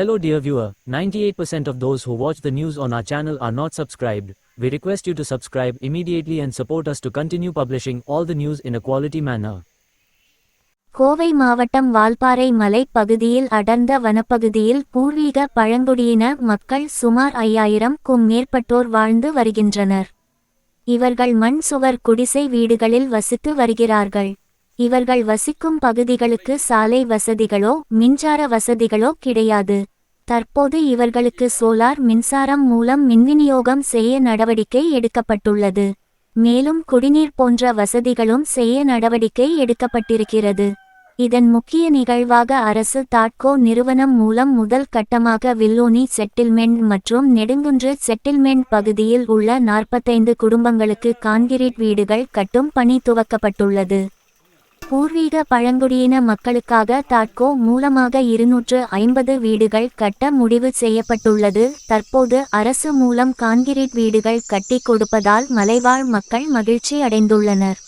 Hello dear viewer, 98% of those who watch the news on our channel are not subscribed. We request you to subscribe immediately and support us to continue publishing all the news in a quality manner. Kovai மாவட்டம் வால்பாறை மலை பகுதியில் அடர்ந்த வனப்பகுதியில் பூர்வீக பழங்குடியின மக்கள் சுமார் 5000க்கும் மேற்பட்டோர் வாழ்ந்து வருகின்றனர். இவர்கள் மண் சுவர் குடிசை வீடுகளில் வசித்து வருகிறார்கள். இவர்கள் வசிக்கும் பகுதிகளுக்கு சாலை வசதிகளோ மின்சார வசதிகளோ கிடையாது. தற்போது இவர்களுக்கு சோலார் மின்சாரம் மூலம் மின்விநியோகம் செய்ய நடவடிக்கை எடுக்கப்பட்டுள்ளது. மேலும் குடிநீர் போன்ற வசதிகளும் செய்ய நடவடிக்கை எடுக்கப்பட்டிருக்கிறது. இதன் முக்கிய நிகழ்வாக அரசு தாட்கோ நிறுவனம் மூலம் முதல் கட்டமாக வில்லோனி செட்டில்மெண்ட் மற்றும் நெடுங்குன்று செட்டில்மெண்ட் பகுதியில் உள்ள 45 குடும்பங்களுக்கு கான்கிரீட் வீடுகள் கட்டும் பணி துவக்கப்பட்டுள்ளது. பூர்வீக பழங்குடியின மக்களுக்காக தாட்கோ மூலமாக 250 வீடுகள் கட்ட முடிவு செய்யப்பட்டுள்ளது. தற்போது அரசு மூலம் கான்கிரீட் வீடுகள் கட்டி கொடுப்பதால் மலைவாழ் மக்கள் மகிழ்ச்சி அடைந்துள்ளனர்.